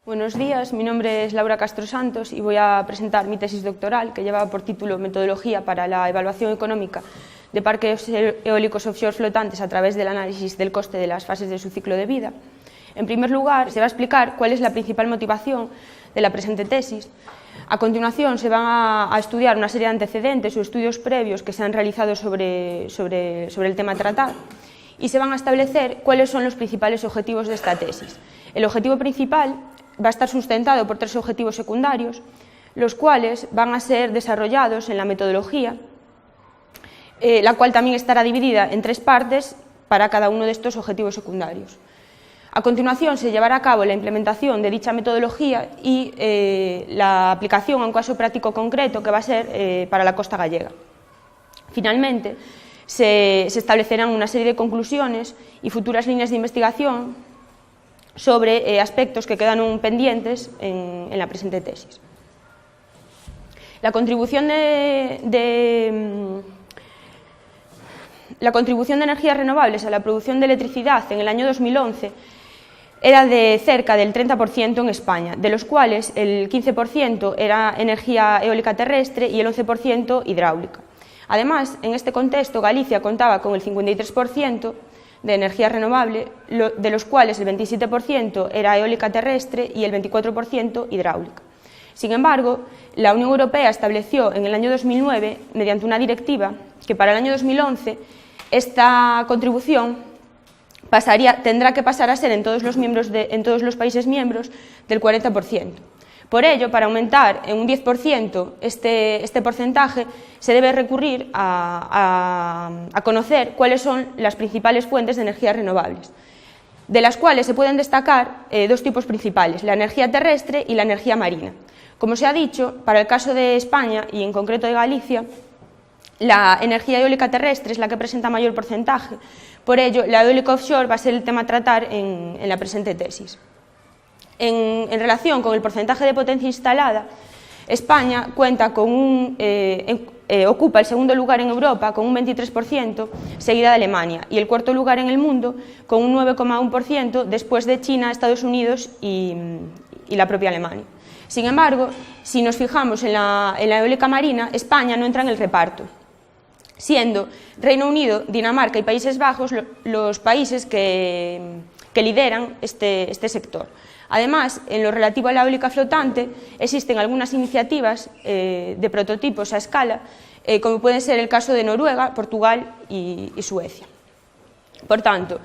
Buenos días, mi nombre es Laura Castro Santos y voy a presentar mi tesis doctoral que lleva por título Metodología para la evaluación económica de parques eólicos offshore flotantes a través del análisis del coste de las fases de su ciclo de vida. En primer lugar, se va a explicar cuál es la principal motivación de la presente tesis. A continuación, se van a estudiar una serie de antecedentes o estudios previos que se han realizado sobre el tema a tratar y se van a establecer cuáles son los principales objetivos de esta tesis. El objetivo principal va a estar sustentado por tres objetivos secundarios, los cuales van a ser desarrollados en la metodología, la cual también estará dividida en tres partes para cada uno de estos objetivos secundarios. A continuación se llevará a cabo la implementación de dicha metodología y la aplicación a un caso práctico concreto que va a ser para la costa gallega. Finalmente, se establecerán una serie de conclusiones y futuras líneas de investigación sobre aspectos que quedan pendientes en la presente tesis. La contribución de energías renovables a la producción de electricidad en el año 2011 era de cerca del 30% en España, de los cuales el 15% era energía eólica terrestre y el 11% hidráulica. Además, en este contexto, Galicia contaba con el 53% de energía renovable, de los cuales el 27% era eólica terrestre y el 24% hidráulica. Sin embargo, la Unión Europea estableció en el año 2009, mediante una directiva, que para el año 2011 esta contribución tendrá que pasar a ser en todos los países miembros del 40%. Por ello, para aumentar en un 10% este porcentaje, se debe recurrir a conocer cuáles son las principales fuentes de energías renovables, de las cuales se pueden destacar dos tipos principales, la energía terrestre y la energía marina. Como se ha dicho, para el caso de España y en concreto de Galicia, la energía eólica terrestre es la que presenta mayor porcentaje, por ello la eólica offshore va a ser el tema a tratar en la presente tesis. En relación con el porcentaje de potencia instalada, España cuenta con ocupa el segundo lugar en Europa con un 23%, seguida de Alemania, y el cuarto lugar en el mundo con un 9,1% después de China, Estados Unidos y la propia Alemania. Sin embargo, si nos fijamos en la eólica marina, España no entra en el reparto, siendo Reino Unido, Dinamarca y Países Bajos los países que lideran este sector. Además, en lo relativo a la eólica flotante, existen algunas iniciativas de prototipos a escala, como puede ser el caso de Noruega, Portugal y Suecia. Por tanto,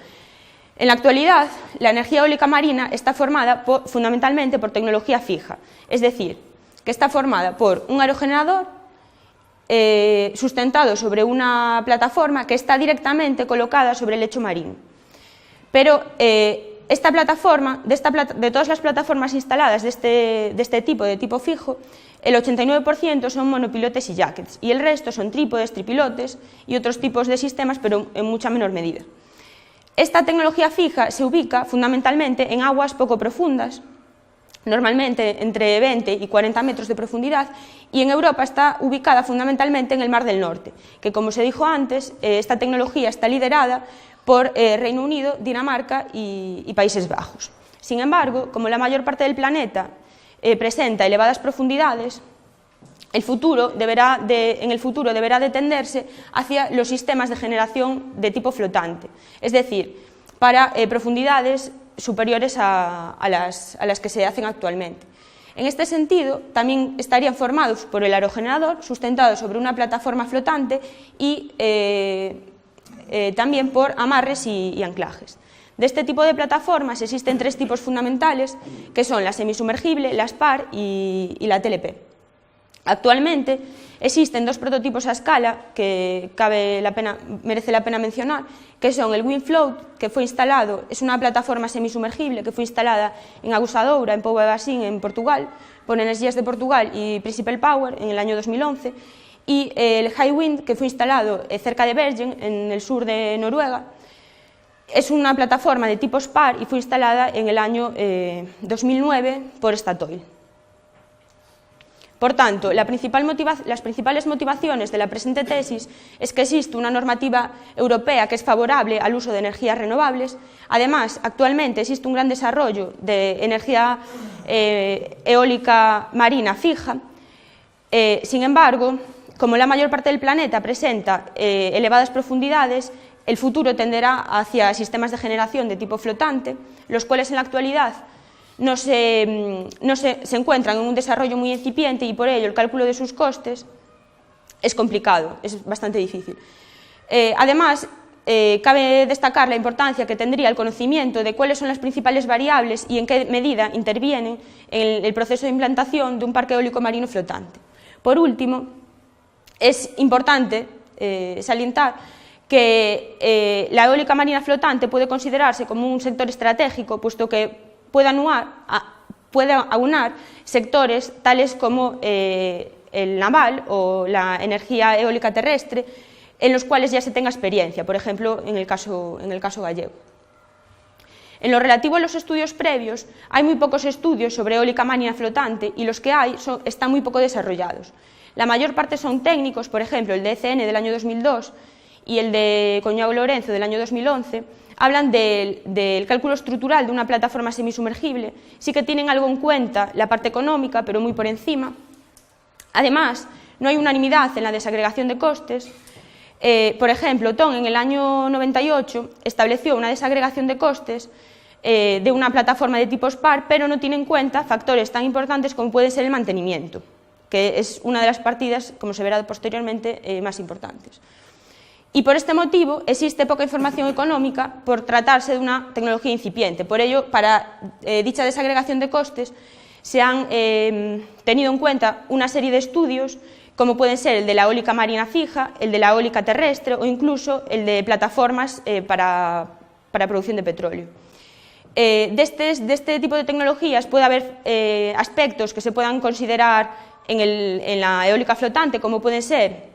en la actualidad, la energía eólica marina está formada fundamentalmente por tecnología fija, es decir, que está formada por un aerogenerador sustentado sobre una plataforma que está directamente colocada sobre el lecho marino. Pero esta plataforma, de todas las plataformas instaladas de este tipo, de tipo fijo, el 89% son monopilotes y jackets, y el resto son trípodes, tripilotes y otros tipos de sistemas, pero en mucha menor medida. Esta tecnología fija se ubica fundamentalmente en aguas poco profundas, normalmente entre 20 y 40 metros de profundidad, y en Europa está ubicada fundamentalmente en el Mar del Norte, que, como se dijo antes, esta tecnología está liderada por Reino Unido, Dinamarca y Países Bajos. Sin embargo, como la mayor parte del planeta presenta elevadas profundidades, en el futuro deberá de tenderse hacia los sistemas de generación de tipo flotante, es decir, para profundidades superiores a las que se hacen actualmente. En este sentido, también estarían formados por el aerogenerador, sustentado sobre una plataforma flotante y también por amarres y anclajes. De este tipo de plataformas existen tres tipos fundamentales, que son la semisumergible, la SPAR y la TLP. Actualmente existen dos prototipos a escala que merece la pena mencionar, que son el WindFloat, que fue instalado, es una plataforma semisumergible que fue instalada en Agusadoura, en Póvoa de Varzim, en Portugal, por Energías de Portugal y Principal Power en el año 2011, y el Hywind, que fue instalado cerca de Bergen, en el sur de Noruega. Es una plataforma de tipo SPAR y fue instalada en el año 2009 por Statoil. Por tanto, las principales motivaciones de la presente tesis es que existe una normativa europea que es favorable al uso de energías renovables. Además, actualmente existe un gran desarrollo de energía eólica marina fija. Sin embargo, como la mayor parte del planeta presenta elevadas profundidades, el futuro tenderá hacia sistemas de generación de tipo flotante, los cuales en la actualidad se encuentran en un desarrollo muy incipiente y por ello el cálculo de sus costes es complicado, es bastante difícil. Además, cabe destacar la importancia que tendría el conocimiento de cuáles son las principales variables y en qué medida intervienen en el proceso de implantación de un parque eólico marino flotante. Por último, es importante salientar que la eólica marina flotante puede considerarse como un sector estratégico, puesto que puede aunar sectores tales como el naval o la energía eólica terrestre, en los cuales ya se tenga experiencia, por ejemplo, en el caso gallego. En lo relativo a los estudios previos, hay muy pocos estudios sobre eólica marina flotante y los que hay están muy poco desarrollados. La mayor parte son técnicos, por ejemplo, el de ECN del año 2002 y el de Coñago Lorenzo del año 2011, hablan del cálculo estructural de una plataforma semisumergible, sí que tienen algo en cuenta la parte económica, pero muy por encima. Además, no hay unanimidad en la desagregación de costes. Por ejemplo, TON en el año 98 estableció una desagregación de costes de una plataforma de tipo SPAR, pero no tiene en cuenta factores tan importantes como puede ser el mantenimiento, que es una de las partidas, como se verá posteriormente, más importantes. Y por este motivo existe poca información económica por tratarse de una tecnología incipiente. Por ello, para dicha desagregación de costes se han tenido en cuenta una serie de estudios, como pueden ser el de la eólica marina fija, el de la eólica terrestre o incluso el de plataformas para producción de petróleo. De este tipo de tecnologías puede haber aspectos que se puedan considerar en la eólica flotante, como pueden ser,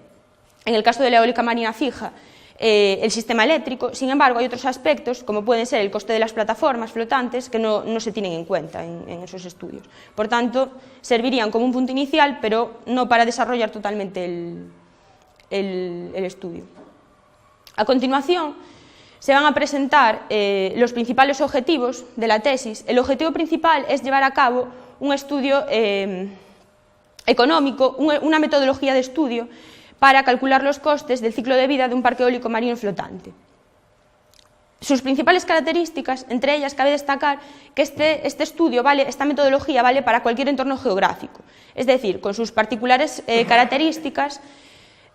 en el caso de la eólica marina fija, el sistema eléctrico. Sin embargo, hay otros aspectos, como pueden ser el coste de las plataformas flotantes, que no se tienen en cuenta en esos estudios. Por tanto, servirían como un punto inicial, pero no para desarrollar totalmente el estudio. A continuación, se van a presentar los principales objetivos de la tesis. El objetivo principal es llevar a cabo un estudio económico, una metodología de estudio para calcular los costes del ciclo de vida de un parque eólico marino flotante. Sus principales características, entre ellas cabe destacar que este estudio esta metodología vale para cualquier entorno geográfico, es decir, con sus particulares características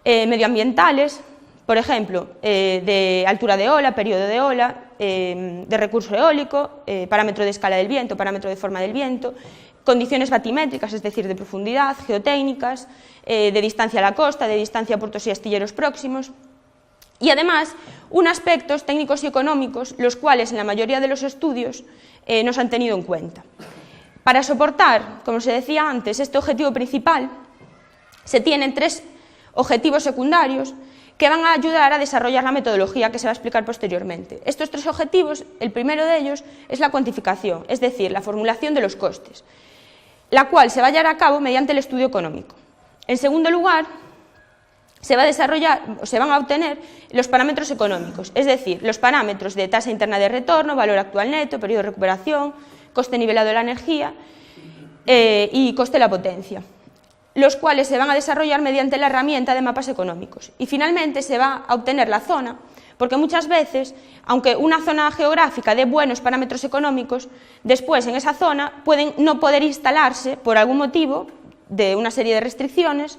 medioambientales, por ejemplo, de altura de ola, periodo de ola, de recurso eólico, parámetro de escala del viento, parámetro de forma del viento, condiciones batimétricas, es decir, de profundidad, geotécnicas, de distancia a la costa, de distancia a puertos y astilleros próximos, y además unos aspectos técnicos y económicos, los cuales en la mayoría de los estudios no se han tenido en cuenta. Para soportar, como se decía antes, este objetivo principal, se tienen 3 objetivos secundarios que van a ayudar a desarrollar la metodología que se va a explicar posteriormente. Estos 3 objetivos, el primero de ellos es la cuantificación, es decir, la formulación de los costes, la cual se va a llevar a cabo mediante el estudio económico. En segundo lugar, se van a obtener los parámetros económicos, es decir, los parámetros de tasa interna de retorno, valor actual neto, periodo de recuperación, coste nivelado de la energía y coste de la potencia, los cuales se van a desarrollar mediante la herramienta de mapas económicos. Y finalmente se va a obtener la zona, porque muchas veces, aunque una zona geográfica dé buenos parámetros económicos, después en esa zona pueden no poder instalarse, por algún motivo, de una serie de restricciones,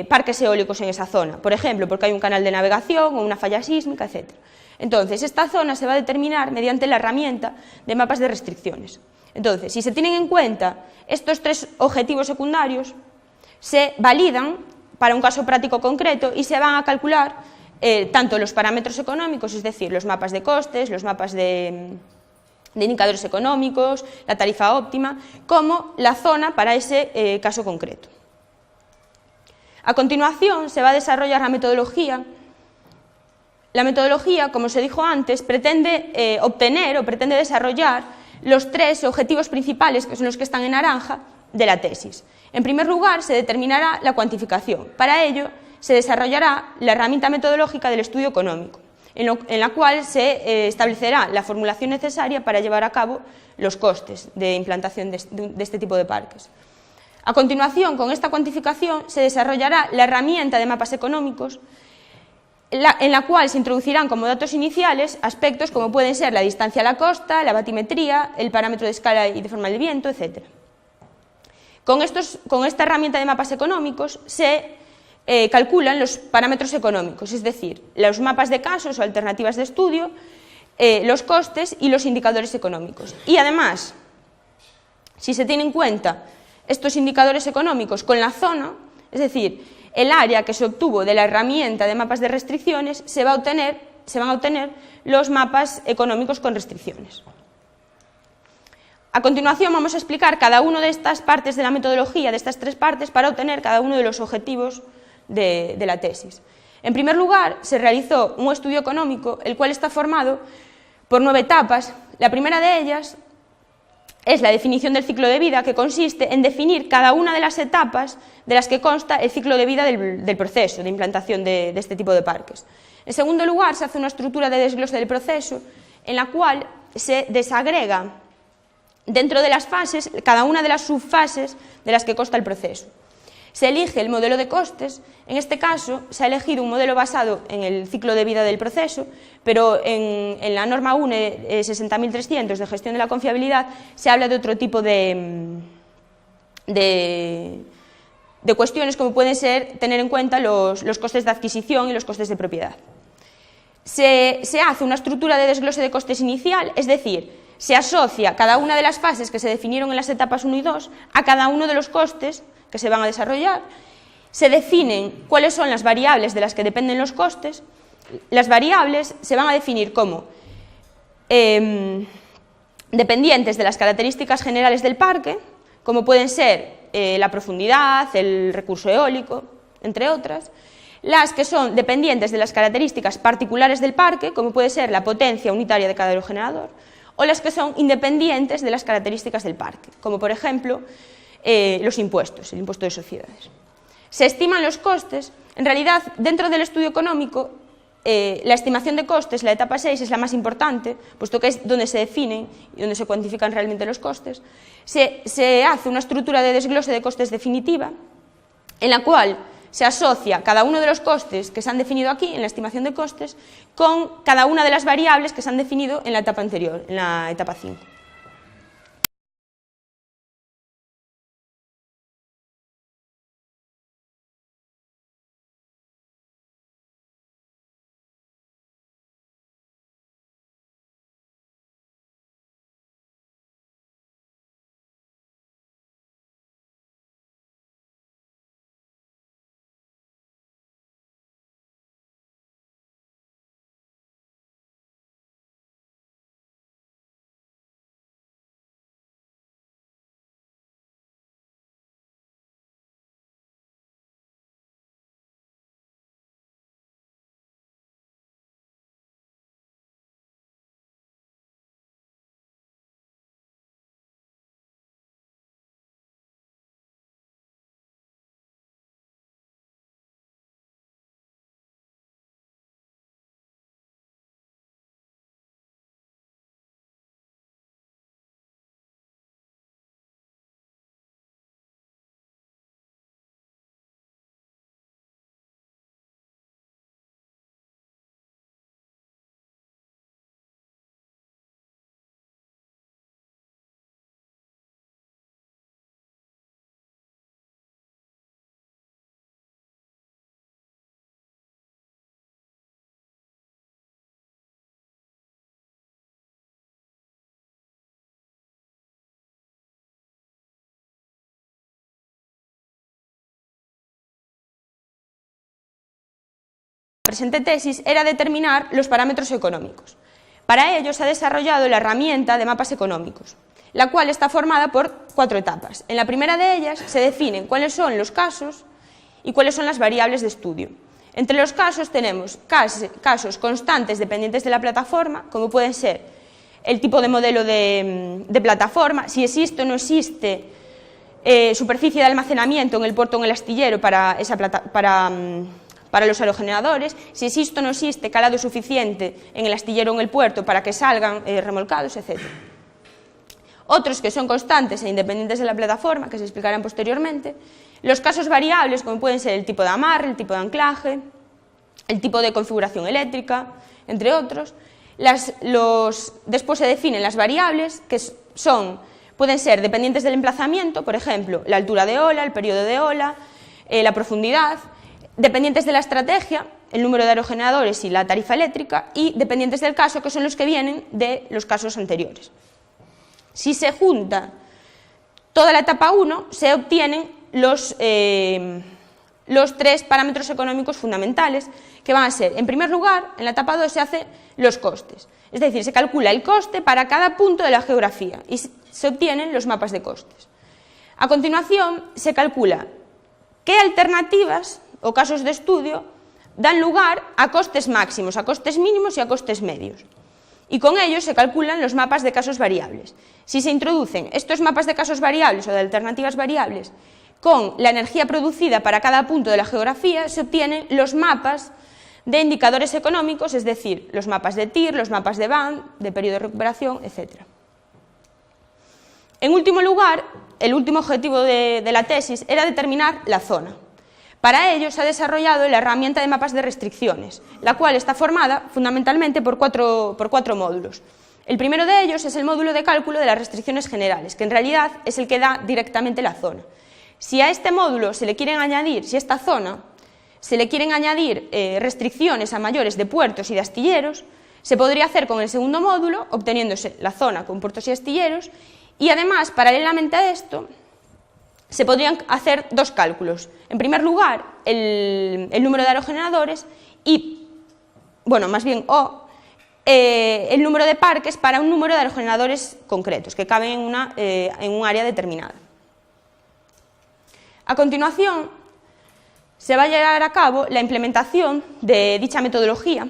parques eólicos en esa zona, por ejemplo, porque hay un canal de navegación o una falla sísmica, etc. Entonces, esta zona se va a determinar mediante la herramienta de mapas de restricciones. Entonces, si se tienen en cuenta estos 3 objetivos secundarios, se validan para un caso práctico concreto y se van a calcular tanto los parámetros económicos, es decir, los mapas de costes, los mapas de indicadores económicos, la tarifa óptima, como la zona para ese caso concreto. A continuación, se va a desarrollar la metodología. La metodología, como se dijo antes, pretende obtener o pretende desarrollar los tres objetivos principales, que son los que están en naranja, de la tesis. En primer lugar, se determinará la cuantificación. Para ello, se desarrollará la herramienta metodológica del estudio económico, en la cual se establecerá la formulación necesaria para llevar a cabo los costes de implantación de este tipo de parques. A continuación, con esta cuantificación, se desarrollará la herramienta de mapas económicos, en la cual se introducirán como datos iniciales aspectos como pueden ser la distancia a la costa, la batimetría, el parámetro de escala y de forma del viento, etc. Con esta herramienta de mapas económicos se calculan los parámetros económicos, es decir, los mapas de casos o alternativas de estudio, los costes y los indicadores económicos. Y además, si se tienen en cuenta estos indicadores económicos con la zona, es decir, el área que se obtuvo de la herramienta de mapas de restricciones, se van a obtener los mapas económicos con restricciones. A continuación vamos a explicar cada una de estas partes de la metodología, de estas tres partes, para obtener cada uno de los objetivos de la tesis. En primer lugar, se realizó un estudio económico, el cual está formado por 9 etapas. La primera de ellas es la definición del ciclo de vida, que consiste en definir cada una de las etapas de las que consta el ciclo de vida del proceso de implantación de este tipo de parques. En segundo lugar, se hace una estructura de desglose del proceso, en la cual se desagrega dentro de las fases cada una de las subfases de las que consta el proceso. Se elige el modelo de costes. En este caso se ha elegido un modelo basado en el ciclo de vida del proceso, pero en la norma UNE 60.300 de gestión de la confiabilidad se habla de otro tipo de cuestiones, como pueden ser tener en cuenta los costes de adquisición y los costes de propiedad. Se hace una estructura de desglose de costes inicial, es decir, se asocia cada una de las fases que se definieron en las etapas 1 y 2 a cada uno de los costes que se van a desarrollar. Se definen cuáles son las variables de las que dependen los costes. Las variables se van a definir como dependientes de las características generales del parque, como pueden ser la profundidad, el recurso eólico, entre otras. Las que son dependientes de las características particulares del parque, como puede ser la potencia unitaria de cada aerogenerador, o las que son independientes de las características del parque, como por ejemplo los impuestos, el impuesto de sociedades. Se estiman los costes. En realidad, dentro del estudio económico, la estimación de costes, la etapa 6, es la más importante, puesto que es donde se definen y donde se cuantifican realmente los costes. Se hace una estructura de desglose de costes definitiva, en la cual se asocia cada uno de los costes que se han definido aquí, en la estimación de costes, con cada una de las variables que se han definido en la etapa anterior, en la etapa 5. La presente tesis era determinar los parámetros económicos. Para ello se ha desarrollado la herramienta de mapas económicos, la cual está formada por 4 etapas. En la primera de ellas se definen cuáles son los casos y cuáles son las variables de estudio. Entre los casos tenemos casos constantes dependientes de la plataforma, como pueden ser el tipo de modelo de plataforma, si existe o no existe superficie de almacenamiento en el puerto o en el astillero para los aerogeneradores, si existe o no existe calado suficiente en el astillero o en el puerto para que salgan remolcados, etc. Otros que son constantes e independientes de la plataforma, que se explicarán posteriormente. Los casos variables, como pueden ser el tipo de amarre, el tipo de anclaje, el tipo de configuración eléctrica, entre otros. Después se definen las variables, que pueden ser dependientes del emplazamiento, por ejemplo, la altura de ola, el periodo de ola, la profundidad, dependientes de la estrategia, el número de aerogeneradores y la tarifa eléctrica, y dependientes del caso, que son los que vienen de los casos anteriores. Si se junta toda la etapa 1, se obtienen los 3 parámetros económicos fundamentales, que van a ser, en primer lugar, en la etapa 2 se hacen los costes, es decir, se calcula el coste para cada punto de la geografía y se obtienen los mapas de costes. A continuación, se calcula qué alternativas o casos de estudio dan lugar a costes máximos, a costes mínimos y a costes medios. Y con ellos se calculan los mapas de casos variables. Si se introducen estos mapas de casos variables o de alternativas variables con la energía producida para cada punto de la geografía, se obtienen los mapas de indicadores económicos, es decir, los mapas de TIR, los mapas de Band, de periodo de recuperación, etc. En último lugar, el último objetivo de la tesis era determinar la zona. Para ello se ha desarrollado la herramienta de mapas de restricciones, la cual está formada fundamentalmente por cuatro módulos. El primero de ellos es el módulo de cálculo de las restricciones generales, que en realidad es el que da directamente la zona. Si a este módulo se le quieren añadir, si a esta zona se le quieren añadir restricciones a mayores de puertos y de astilleros, se podría hacer con el segundo módulo, obteniéndose la zona con puertos y astilleros, y además, paralelamente a esto, se podrían hacer dos cálculos. En primer lugar, el número de aerogeneradores y, bueno, más bien, el número de parques para un número de aerogeneradores concretos, que caben en un área determinada. A continuación, se va a llevar a cabo la implementación de dicha metodología.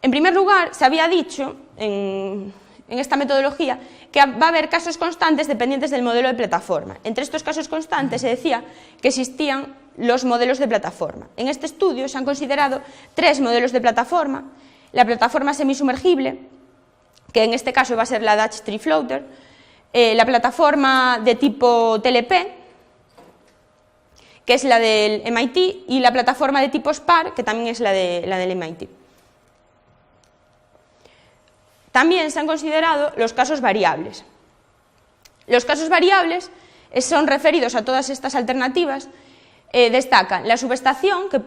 En primer lugar, se había dicho en esta metodología que va a haber casos constantes dependientes del modelo de plataforma. Entre estos casos constantes se decía que existían los modelos de plataforma. En este estudio se han considerado 3 modelos de plataforma: la plataforma semisumergible, que en este caso va a ser la Dutch Tree Floater, la plataforma de tipo TLP, que es la del MIT, y la plataforma de tipo SPAR, que también es la del MIT. También se han considerado los casos variables. Los casos variables son referidos a todas estas alternativas. Destacan la subestación, que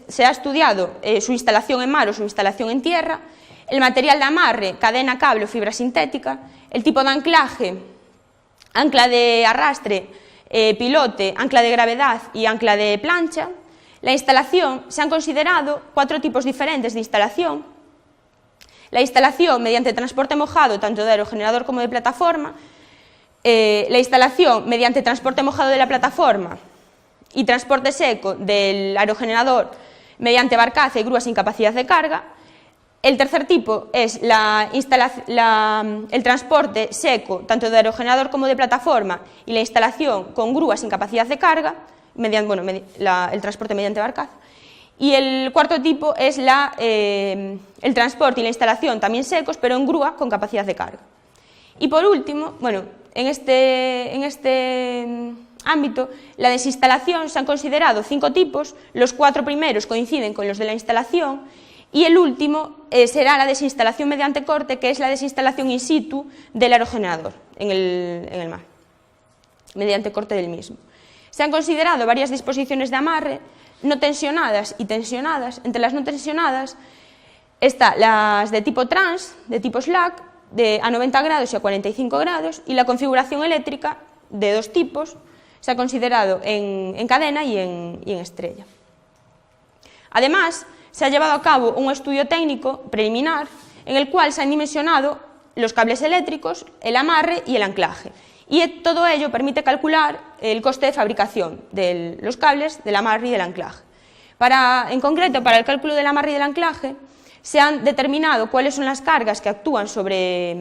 se ha estudiado su instalación en mar o su instalación en tierra, el material de amarre, cadena, cable o fibra sintética, el tipo de anclaje, ancla de arrastre, pilote, ancla de gravedad y ancla de plancha. La instalación, se han considerado 4 tipos diferentes de instalación. La instalación mediante transporte mojado, tanto de aerogenerador como de plataforma, la instalación mediante transporte mojado de la plataforma y transporte seco del aerogenerador mediante barcaza y grúa sin capacidad de carga. El tercer tipo es el transporte seco, tanto de aerogenerador como de plataforma, y la instalación con grúa sin capacidad de carga, el transporte mediante barcaza. Y el cuarto tipo es el transporte y la instalación también secos, pero en grúa con capacidad de carga. Y por último, bueno, en este ámbito, la desinstalación, se han considerado 5 tipos, los 4 primeros coinciden con los de la instalación, y el último será la desinstalación mediante corte, que es la desinstalación in situ del aerogenerador en el mar, mediante corte del mismo. Se han considerado varias disposiciones de amarre, no tensionadas y tensionadas. Entre las no tensionadas están las de tipo trans, de tipo slack, a 90 grados y a 45 grados, y la configuración eléctrica de 2 tipos se ha considerado en cadena y en estrella. Además, se ha llevado a cabo un estudio técnico preliminar en el cual se han dimensionado los cables eléctricos, el amarre y el anclaje. Y todo ello permite calcular el coste de fabricación de los cables, del amarre y del anclaje. En concreto, para el cálculo del amarre y del anclaje, se han determinado cuáles son las cargas que actúan sobre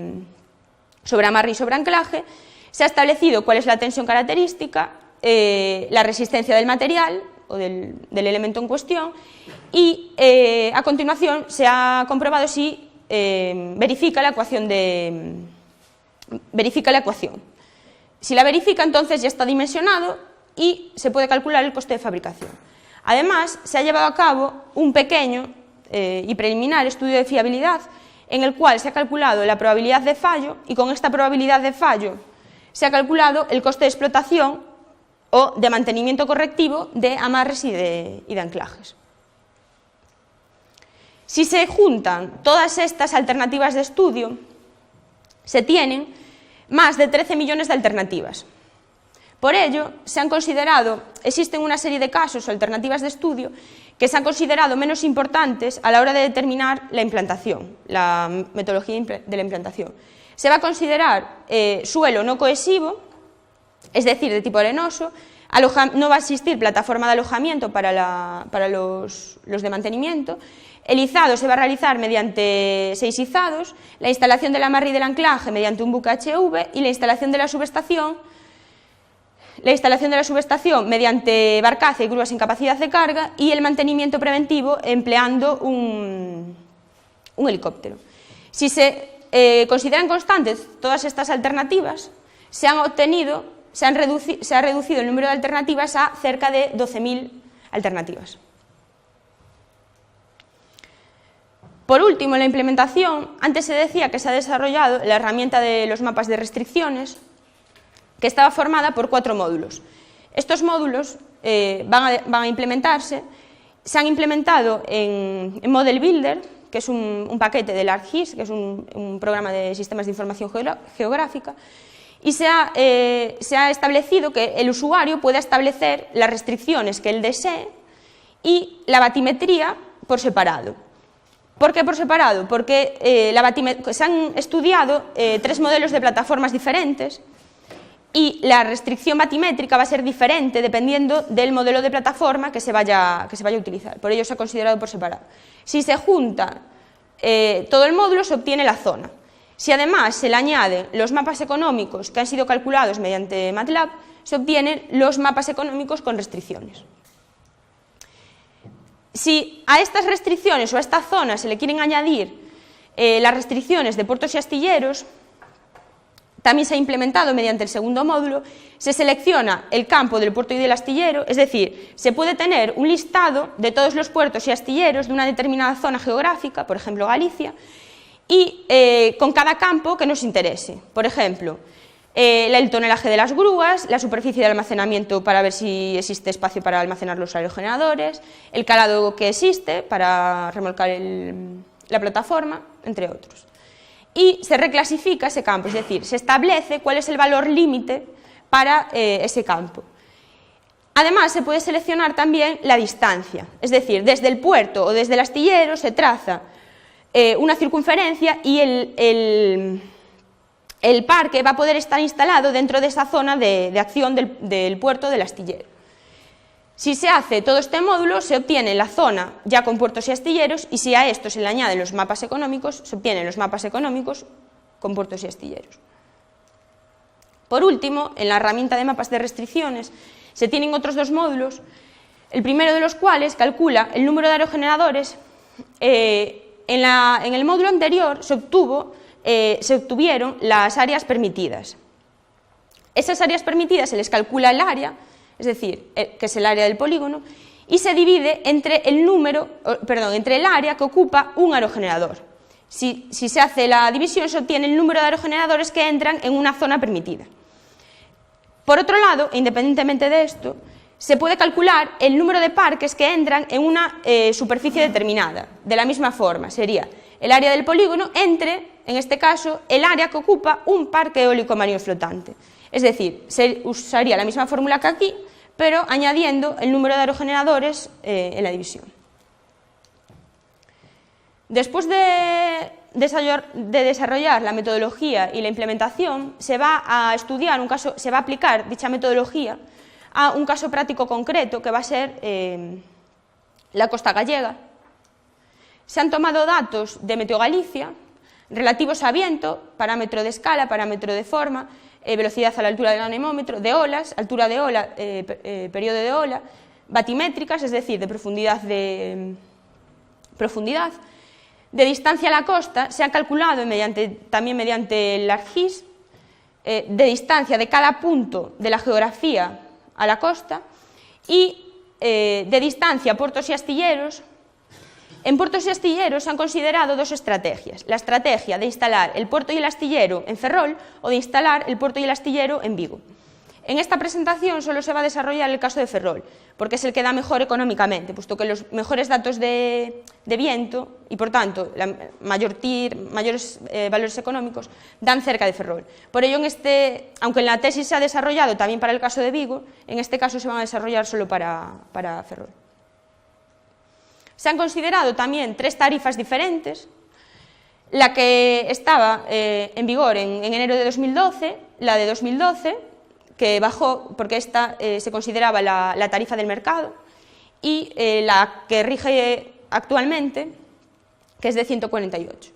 amarre y sobre anclaje, se ha establecido cuál es la tensión característica, la resistencia del material o del elemento en cuestión y a continuación se ha comprobado si verifica la ecuación. Si la verifica, entonces ya está dimensionado y se puede calcular el coste de fabricación. Además, se ha llevado a cabo un pequeño y preliminar estudio de fiabilidad en el cual se ha calculado la probabilidad de fallo y con esta probabilidad de fallo se ha calculado el coste de explotación o de mantenimiento correctivo de amarres y de anclajes. Si se juntan todas estas alternativas de estudio, se tienen más de 13 millones de alternativas. Por ello, existen una serie de casos o alternativas de estudio que se han considerado menos importantes a la hora de determinar la implantación, la metodología de la implantación. Se va a considerar suelo no cohesivo, es decir, de tipo arenoso, no va a existir plataforma de alojamiento para los de mantenimiento, el izado se va a realizar mediante 6 izados, la instalación del amarre y del anclaje mediante un buque HV y la instalación de la subestación mediante barcaza y grúas sin capacidad de carga y el mantenimiento preventivo empleando un helicóptero. Si se consideran constantes todas estas alternativas, se ha reducido el número de alternativas a cerca de 12.000 alternativas. Por último, en la implementación, antes se decía que se ha desarrollado la herramienta de los mapas de restricciones, que estaba formada por 4 módulos. Estos módulos van a implementarse, se han implementado en Model Builder, que es un paquete del ArcGIS, que es un programa de sistemas de información geográfica, y se ha establecido que el usuario pueda establecer las restricciones que él desee y la batimetría por separado. ¿Por qué por separado? Porque se han estudiado 3 modelos de plataformas diferentes y la restricción batimétrica va a ser diferente dependiendo del modelo de plataforma que se vaya a utilizar. Por ello se ha considerado por separado. Si se junta todo el módulo, se obtiene la zona. Si además se le añaden los mapas económicos que han sido calculados mediante MATLAB, se obtienen los mapas económicos con restricciones. Si a estas restricciones o a esta zona se le quieren añadir las restricciones de puertos y astilleros, también se ha implementado mediante el segundo módulo, se selecciona el campo del puerto y del astillero, es decir, se puede tener un listado de todos los puertos y astilleros de una determinada zona geográfica, por ejemplo Galicia, y con cada campo que nos interese. Por ejemplo, el tonelaje de las grúas, la superficie de almacenamiento para ver si existe espacio para almacenar los aerogeneradores, el calado que existe para remolcar la plataforma, entre otros. Y se reclasifica ese campo, es decir, se establece cuál es el valor límite para ese campo. Además, se puede seleccionar también la distancia, es decir, desde el puerto o desde el astillero se traza una circunferencia y el parque va a poder estar instalado dentro de esa zona de acción del puerto del astillero. Si se hace todo este módulo, se obtiene la zona ya con puertos y astilleros, y si a esto se le añaden los mapas económicos, se obtienen los mapas económicos con puertos y astilleros. Por último, en la herramienta de mapas de restricciones se tienen otros 2 módulos, el primero de los cuales calcula el número de aerogeneradores. En el módulo anterior se obtuvieron las áreas permitidas. Esas áreas permitidas se les calcula el área, es decir, que es el área del polígono, y se divide entre el área que ocupa un aerogenerador. Si se hace la división, se obtiene el número de aerogeneradores que entran en una zona permitida. Por otro lado, independientemente de esto, se puede calcular el número de parques que entran en una superficie determinada. De la misma forma, sería el área del polígono entre, en este caso, el área que ocupa un parque eólico marino flotante. Es decir, se usaría la misma fórmula que aquí, pero añadiendo el número de aerogeneradores en la división. Después de desarrollar la metodología y la implementación, se va a estudiar se va a aplicar dicha metodología a un caso práctico concreto que va a ser la costa gallega. Se han tomado datos de Meteogalicia relativos a viento, parámetro de escala, parámetro de forma, velocidad a la altura del anemómetro, de olas, altura de ola, periodo de ola, batimétricas, es decir, de profundidad, de distancia a la costa. Se ha calculado también mediante el ArcGIS de distancia de cada punto de la geografía a la costa y de distancia a puertos y astilleros. En puertos y astilleros se han considerado dos estrategias: la estrategia de instalar el puerto y el astillero en Ferrol o de instalar el puerto y el astillero en Vigo. En esta presentación solo se va a desarrollar el caso de Ferrol, porque es el que da mejor económicamente, puesto que los mejores datos de viento y, por tanto, mayores valores económicos dan cerca de Ferrol. Por ello, aunque en la tesis se ha desarrollado también para el caso de Vigo, en este caso se van a desarrollar solo para Ferrol. Se han considerado también tres tarifas diferentes: la que estaba en vigor en enero de 2012, la de 2012, que bajó porque esta se consideraba la tarifa del mercado, y la que rige actualmente, que es de 148.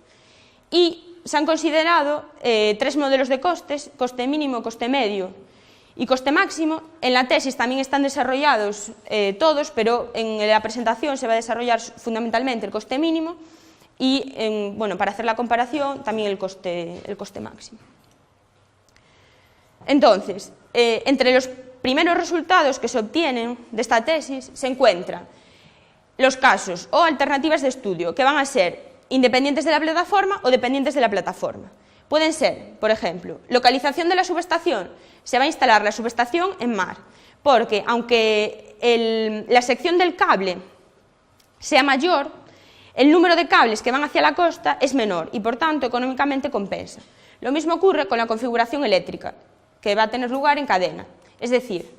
Y se han considerado tres modelos de costes: coste mínimo, coste medio y coste máximo. En la tesis también están desarrollados todos, pero en la presentación se va a desarrollar fundamentalmente el coste mínimo y, para hacer la comparación, también el coste máximo. Entonces, entre los primeros resultados que se obtienen de esta tesis se encuentran los casos o alternativas de estudio que van a ser independientes de la plataforma o dependientes de la plataforma. Pueden ser, por ejemplo, localización de la subestación. Se va a instalar la subestación en mar, porque aunque la sección del cable sea mayor, el número de cables que van hacia la costa es menor y, por tanto, económicamente compensa. Lo mismo ocurre con la configuración eléctrica, que va a tener lugar en cadena. Es decir,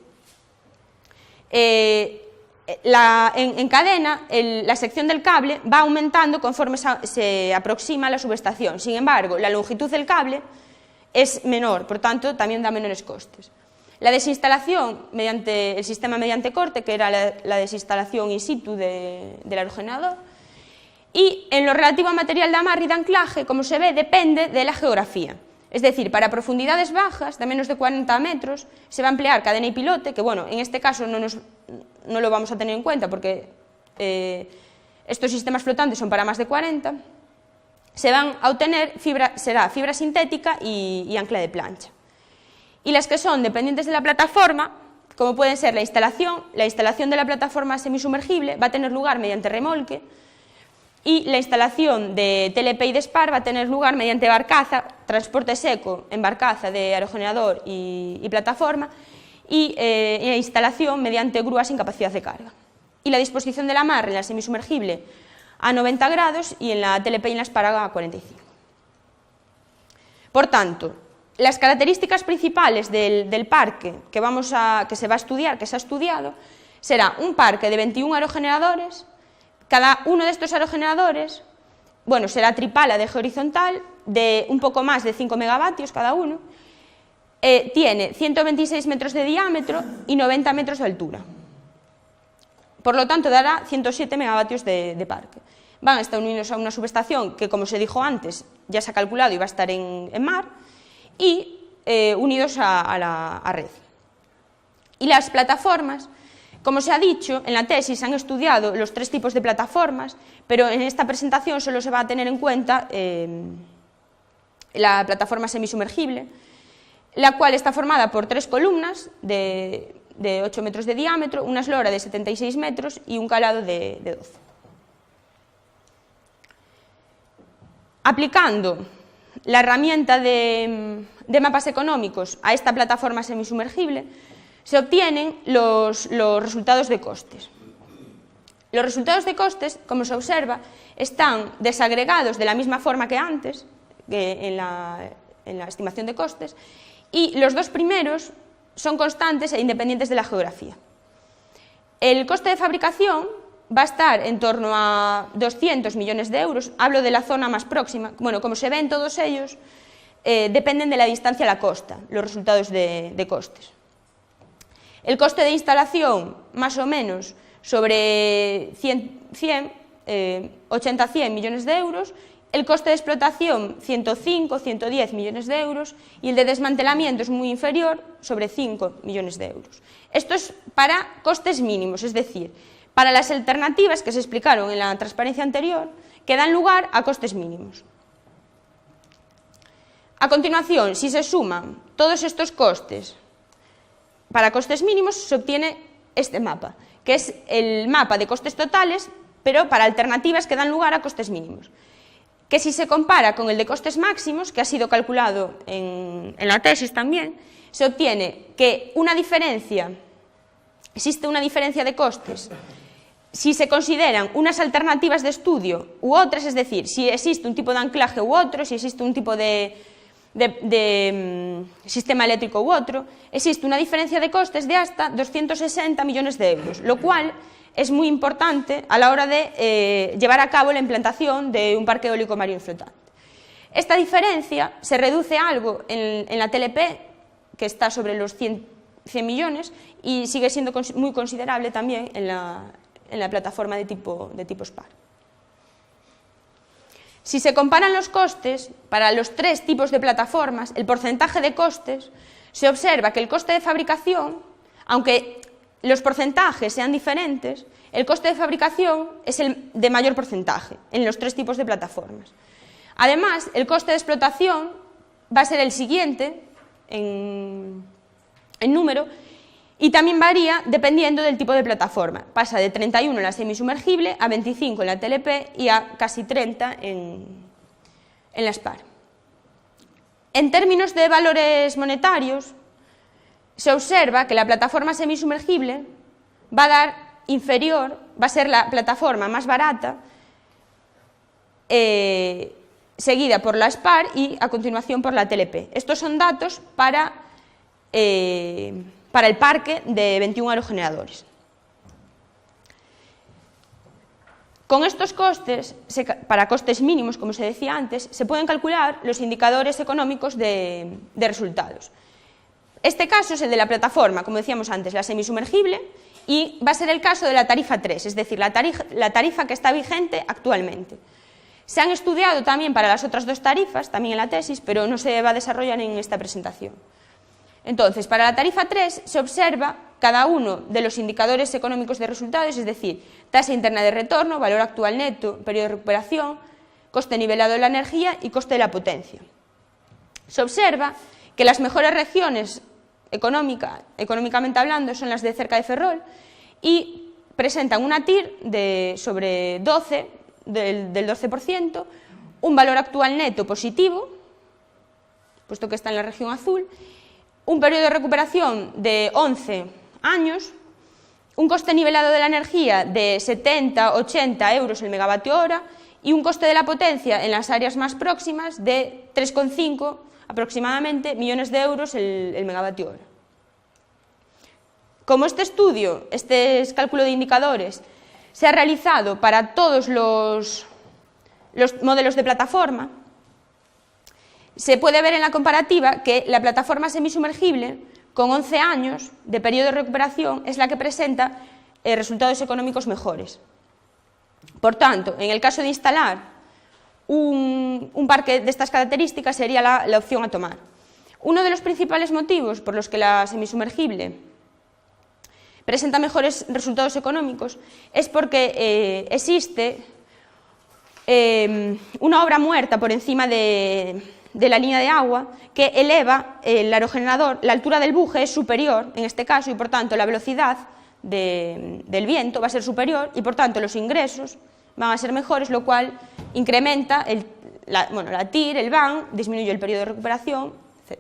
en cadena la sección del cable va aumentando conforme se aproxima a la subestación. Sin embargo, la longitud del cable es menor, por tanto, también da menores costes. La desinstalación mediante el sistema mediante corte, que era la desinstalación in situ del aerogenerador. Y en lo relativo a material de amarre y de anclaje, como se ve, depende de la geografía. Es decir, para profundidades bajas, de menos de 40 metros, se va a emplear cadena y pilote, que en este caso no lo vamos a tener en cuenta porque estos sistemas flotantes son para más de 40, se van a obtener fibra sintética y ancla de plancha. Y las que son dependientes de la plataforma, como pueden ser la instalación de la plataforma semisumergible va a tener lugar mediante remolque, y la instalación de TLP y de SPAR va a tener lugar mediante barcaza, transporte seco en barcaza de aerogenerador y plataforma, y la instalación mediante grúas sin capacidad de carga. Y la disposición del amarre en la semisumergible a 90 grados y en la TLP y en la SPAR a 45. Por tanto, las características principales del parque que se va a estudiar, que se ha estudiado, será un parque de 21 aerogeneradores. Cada uno de estos aerogeneradores, será tripala de eje horizontal, de un poco más de 5 megavatios cada uno, tiene 126 metros de diámetro y 90 metros de altura. Por lo tanto, dará 107 megavatios de parque. Van a estar unidos a una subestación que, como se dijo antes, ya se ha calculado y va a estar en mar, y unidos a la red. Y las plataformas, como se ha dicho, en la tesis se han estudiado los tres tipos de plataformas, pero en esta presentación solo se va a tener en cuenta la plataforma semisumergible, la cual está formada por tres columnas de 8 metros de diámetro, una eslora de 76 metros y un calado de 12. Aplicando la herramienta de mapas económicos a esta plataforma semisumergible, se obtienen los resultados de costes. Los resultados de costes, como se observa, están desagregados de la misma forma que antes, en la estimación de costes, y los dos primeros son constantes e independientes de la geografía. El coste de fabricación va a estar en torno a 200 millones de euros, hablo de la zona más próxima. Como se ven todos ellos, dependen de la distancia a la costa, los resultados de costes. El coste de instalación, más o menos, sobre 100, 80 a 100 millones de euros, el coste de explotación 105, 110 millones de euros y el de desmantelamiento es muy inferior, sobre 5 millones de euros. Esto es para costes mínimos, es decir, para las alternativas que se explicaron en la transparencia anterior, que dan lugar a costes mínimos. A continuación, si se suman todos estos costes para costes mínimos, se obtiene este mapa, que es el mapa de costes totales, pero para alternativas que dan lugar a costes mínimos. Que si se compara con el de costes máximos, que ha sido calculado en la tesis también, se obtiene que existe una diferencia de costes si se consideran unas alternativas de estudio u otras, es decir, si existe un tipo de anclaje u otro, si existe un tipo de sistema eléctrico u otro, existe una diferencia de costes de hasta 260 millones de euros, lo cual es muy importante a la hora de llevar a cabo la implantación de un parque eólico marino flotante. Esta diferencia se reduce algo en la TLP, que está sobre los 100 millones, y sigue siendo muy considerable también en la plataforma de tipo SPAR. Si se comparan los costes para los tres tipos de plataformas, el porcentaje de costes, se observa que el coste de fabricación, aunque los porcentajes sean diferentes, el coste de fabricación es el de mayor porcentaje en los tres tipos de plataformas. Además, el coste de explotación va a ser el siguiente en número y también varía dependiendo del tipo de plataforma. Pasa de 31 en la semisumergible a 25 en la TLP y a casi 30 en la SPAR. En términos de valores monetarios, se observa que la plataforma semisumergible va a ser la plataforma más barata, seguida por la SPAR y a continuación por la TLP. Estos son datos para el parque de 21 aerogeneradores. Con estos costes, para costes mínimos, como se decía antes, se pueden calcular los indicadores económicos de resultados. Este caso es el de la plataforma, como decíamos antes, la semisumergible, y va a ser el caso de la tarifa 3, es decir, la tarifa que está vigente actualmente. Se han estudiado también para las otras dos tarifas, también en la tesis, pero no se va a desarrollar en esta presentación. Entonces, para la tarifa 3 se observa cada uno de los indicadores económicos de resultados, es decir, tasa interna de retorno, valor actual neto, periodo de recuperación, coste nivelado de la energía y coste de la potencia. Se observa que las mejores regiones económicamente hablando son las de cerca de Ferrol y presentan una TIR sobre 12, del 12%, un valor actual neto positivo, puesto que está en la región azul, un periodo de recuperación de 11 años, un coste nivelado de la energía de 70-80 euros el megavatio hora y un coste de la potencia en las áreas más próximas de 3,5 aproximadamente millones de euros el megavatio hora. Como este estudio, este cálculo de indicadores, se ha realizado para todos los modelos de plataforma, se puede ver en la comparativa que la plataforma semisumergible, con 11 años de periodo de recuperación, es la que presenta resultados económicos mejores. Por tanto, en el caso de instalar un parque de estas características sería la opción a tomar. Uno de los principales motivos por los que la semisumergible presenta mejores resultados económicos es porque existe una obra muerta por encima de la línea de agua que eleva el aerogenerador, la altura del buje es superior en este caso y por tanto la velocidad del viento va a ser superior y por tanto los ingresos van a ser mejores, lo cual incrementa la TIR, el VAN, disminuye el periodo de recuperación, etc.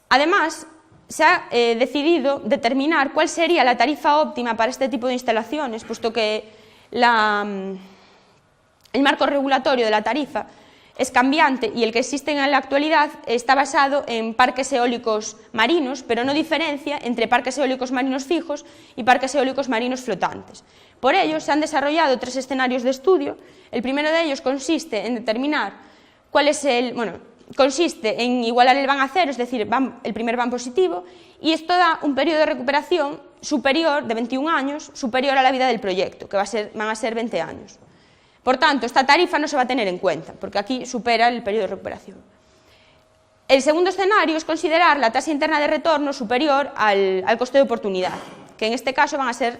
Además, se ha decidido determinar cuál sería la tarifa óptima para este tipo de instalaciones, puesto que el marco regulatorio de la tarifa es cambiante y el que existe en la actualidad está basado en parques eólicos marinos, pero no diferencia entre parques eólicos marinos fijos y parques eólicos marinos flotantes. Por ello, se han desarrollado 3 escenarios de estudio. El primero de ellos consiste en determinar consiste en igualar el van a cero, es decir, el primer van positivo, y esto da un periodo de recuperación superior, de 21 años, superior a la vida del proyecto, que van a ser 20 años. Por tanto, esta tarifa no se va a tener en cuenta, porque aquí supera el periodo de recuperación. El segundo escenario es considerar la tasa interna de retorno superior al coste de oportunidad, que en este caso va a ser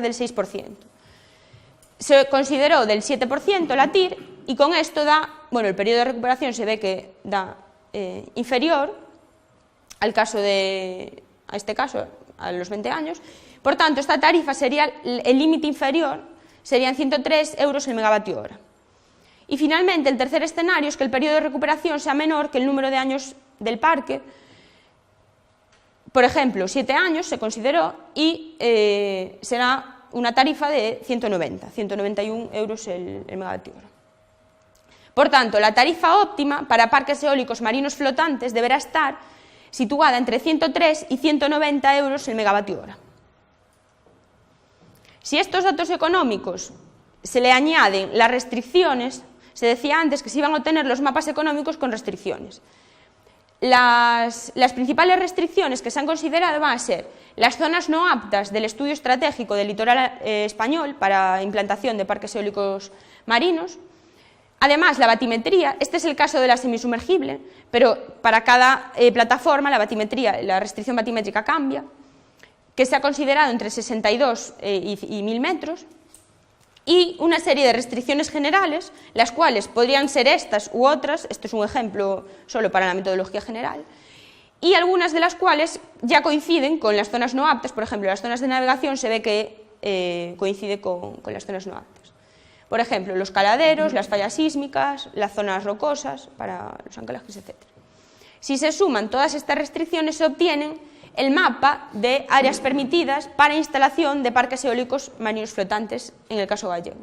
del 6%. Se consideró del 7% la TIR y con esto el periodo de recuperación se ve que da inferior a este caso, a los 20 años. Por tanto, esta tarifa sería el límite inferior, serían 103 euros el megavatio hora. Y finalmente, el tercer escenario es que el periodo de recuperación sea menor que el número de años del parque. Por ejemplo, 7 años se consideró y será una tarifa de 191 euros el megavatio hora. Por tanto, la tarifa óptima para parques eólicos marinos flotantes deberá estar situada entre 103 y 190 euros el megavatio hora. Si a estos datos económicos se le añaden las restricciones, se decía antes que se iban a obtener los mapas económicos con restricciones. Las principales restricciones que se han considerado van a ser las zonas no aptas del estudio estratégico del litoral español para implantación de parques eólicos marinos. Además, la batimetría, este es el caso de la semisumergible, pero para cada plataforma la restricción batimétrica cambia, que se ha considerado entre 62 y 1000 metros, y una serie de restricciones generales, las cuales podrían ser estas u otras, esto es un ejemplo solo para la metodología general, y algunas de las cuales ya coinciden con las zonas no aptas. Por ejemplo, las zonas de navegación se ve que coincide con las zonas no aptas. Por ejemplo, los caladeros, las fallas sísmicas, las zonas rocosas para los anclajes, etc. Si se suman todas estas restricciones, se obtienen el mapa de áreas permitidas para instalación de parques eólicos marinos flotantes en el caso gallego.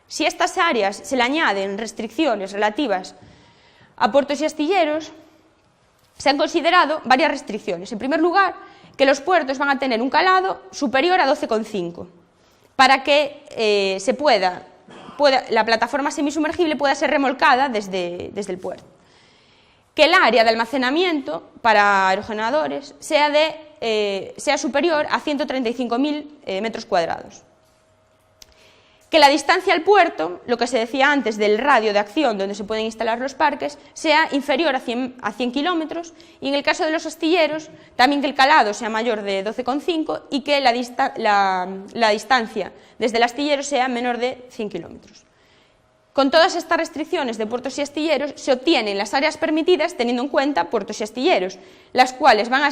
Si a estas áreas se le añaden restricciones relativas a puertos y astilleros, se han considerado varias restricciones. En primer lugar, que los puertos van a tener un calado superior a 12,5 para que la plataforma semisumergible pueda ser remolcada desde el puerto. Que el área de almacenamiento para aerogeneradores sea superior a 135.000 metros cuadrados. Que la distancia al puerto, lo que se decía antes del radio de acción donde se pueden instalar los parques, sea inferior a 100 kilómetros, y en el caso de los astilleros, también que el calado sea mayor de 12,5 y que la distancia desde el astillero sea menor de 100 kilómetros. Con todas estas restricciones de puertos y astilleros se obtienen las áreas permitidas teniendo en cuenta puertos y astilleros, las cuales van a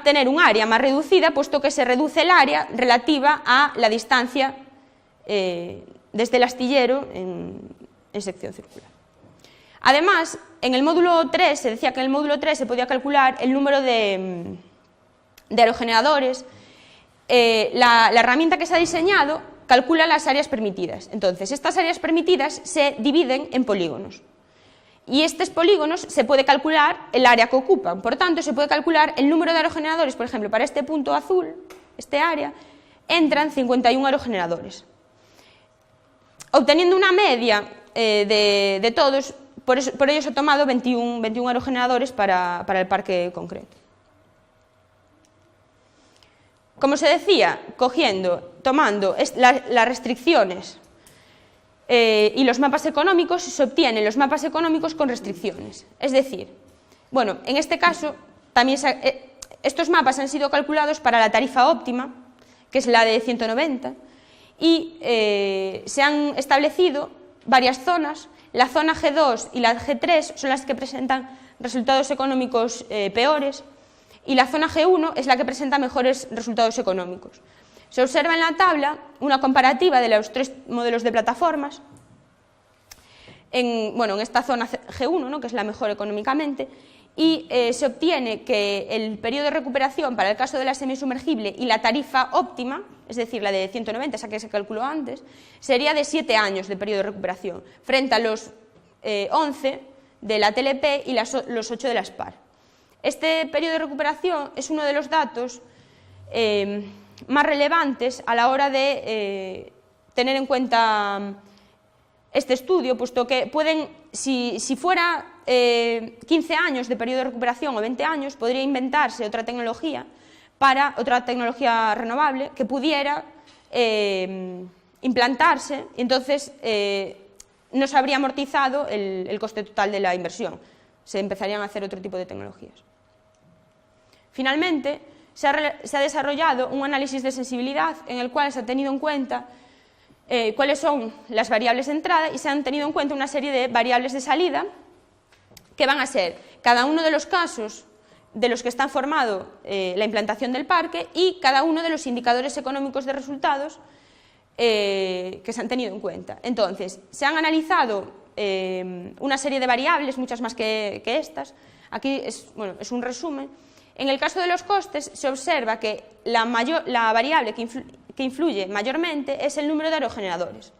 tener un área más reducida, puesto que se reduce el área relativa a la distancia desde el astillero en sección circular. Además, en el módulo 3, se decía que en el módulo 3 se podía calcular el número de aerogeneradores. La herramienta que se ha diseñado calcula las áreas permitidas. Entonces, estas áreas permitidas se dividen en polígonos. Y estos polígonos se puede calcular el área que ocupan. Por tanto, se puede calcular el número de aerogeneradores. Por ejemplo, para este punto azul, este área, entran 51 aerogeneradores. Obteniendo una media de todos, por ello se ha tomado 21 aerogeneradores para el parque concreto. Como se decía, tomando las restricciones y los mapas económicos, se obtienen los mapas económicos con restricciones. Es decir, en este caso, también estos mapas han sido calculados para la tarifa óptima, que es la de 190, y se han establecido varias zonas. La zona G2 y la G3 son las que presentan resultados económicos peores, y la zona G1 es la que presenta mejores resultados económicos. Se observa en la tabla una comparativa de los tres modelos de plataformas. En esta zona G1, ¿no?, que es la mejor económicamente, y se obtiene que el periodo de recuperación para el caso de la semisumergible y la tarifa óptima, es decir, la de 190, esa que se calculó antes, sería de 7 años de periodo de recuperación, frente a los 11 de la TLP y los 8 de la SPAR. Este periodo de recuperación es uno de los datos más relevantes a la hora de tener en cuenta este estudio, puesto que pueden, si fuera 15 años de periodo de recuperación o 20 años, podría inventarse otra tecnología renovable que pudiera implantarse, y entonces no se habría amortizado el coste total de la inversión, se empezarían a hacer otro tipo de tecnologías. Finalmente, se ha desarrollado un análisis de sensibilidad en el cual se ha tenido en cuenta cuáles son las variables de entrada y se han tenido en cuenta una serie de variables de salida que van a ser cada uno de los casos de los que está formado la implantación del parque y cada uno de los indicadores económicos de resultados que se han tenido en cuenta. Entonces, se han analizado una serie de variables, muchas más que estas. Aquí es un resumen. En el caso de los costes, se observa que la variable que influye mayormente es el número de aerogeneradores,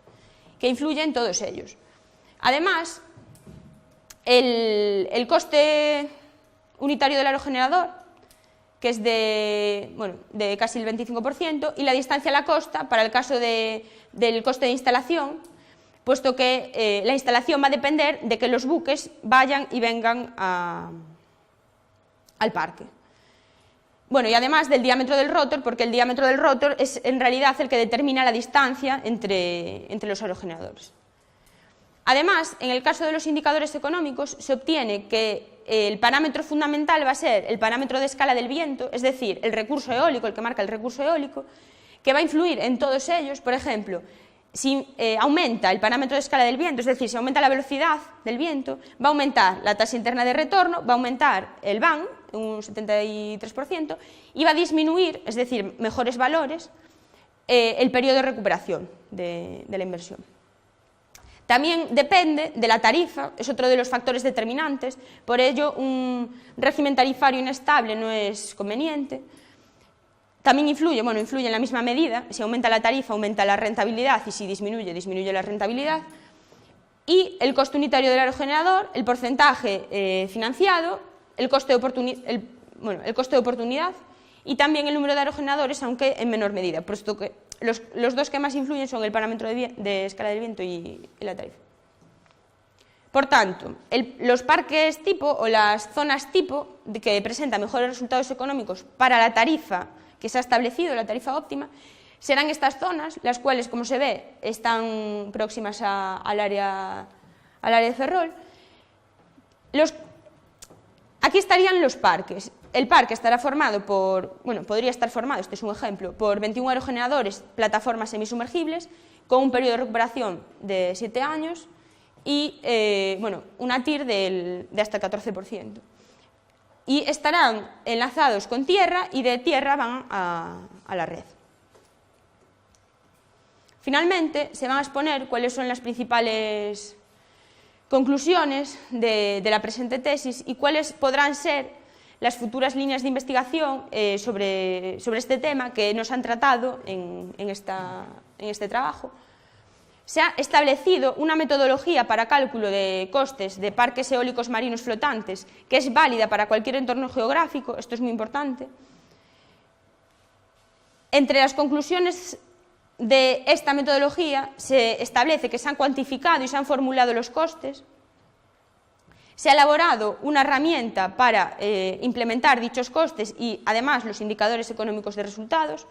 que influye en todos ellos. Además, el coste unitario del aerogenerador, que es de casi el 25%, y la distancia a la costa, para el caso del coste de instalación, puesto que la instalación va a depender de que los buques vayan y vengan al parque. Y además del diámetro del rotor, porque el diámetro del rotor es en realidad el que determina la distancia entre los aerogeneradores. Además, en el caso de los indicadores económicos, se obtiene que el parámetro fundamental va a ser el parámetro de escala del viento, es decir, el recurso eólico, el que marca el recurso eólico, que va a influir en todos ellos. Por ejemplo, si aumenta el parámetro de escala del viento, es decir, si aumenta la velocidad del viento, va a aumentar la tasa interna de retorno, va a aumentar el VAN, un 73%, y va a disminuir, es decir, mejores valores, el periodo de recuperación de la inversión. También depende de la tarifa, es otro de los factores determinantes, por ello un régimen tarifario inestable no es conveniente. También influye en la misma medida, si aumenta la tarifa aumenta la rentabilidad y si disminuye, disminuye la rentabilidad. Y el coste unitario del aerogenerador, el porcentaje financiado, el coste de oportunidad y también el número de aerogeneradores, aunque en menor medida, puesto que los dos que más influyen son el parámetro de escala del viento y la tarifa. Por tanto, los parques tipo o las zonas tipo que presentan mejores resultados económicos para la tarifa que se ha establecido, la tarifa óptima, serán estas zonas, las cuales, como se ve, están próximas al área de Ferrol. Aquí estarían los parques. El parque estará formado podría estar formado, este es un ejemplo, por 21 aerogeneradores, plataformas semisumergibles, con un periodo de recuperación de 7 años y una TIR de hasta el 14%. Y estarán enlazados con tierra y de tierra van a la red. Finalmente, se van a exponer cuáles son las principales conclusiones de la presente tesis y cuáles podrán ser las futuras líneas de investigación sobre este tema que nos han tratado en este trabajo. Se ha establecido una metodología para cálculo de costes de parques eólicos marinos flotantes que es válida para cualquier entorno geográfico, esto es muy importante. Entre las conclusiones de esta metodología se establece que se han cuantificado y se han formulado los costes. Se ha elaborado una herramienta para implementar dichos costes y, además, los indicadores económicos de resultados,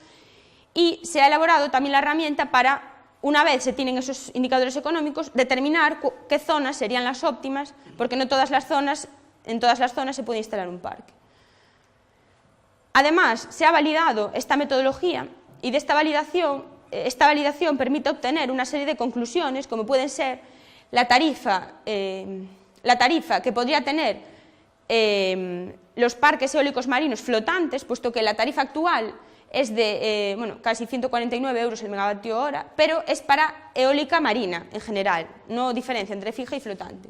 y se ha elaborado también la herramienta para, una vez se tienen esos indicadores económicos, determinar qué zonas serían las óptimas, porque no en todas las zonas se puede instalar un parque. Además, se ha validado esta metodología y de esta validación permite obtener una serie de conclusiones, como pueden ser la tarifa que podría tener los parques eólicos marinos flotantes, puesto que la tarifa actual es de casi 149 euros el megavatio hora, pero es para eólica marina en general, no diferencia entre fija y flotante.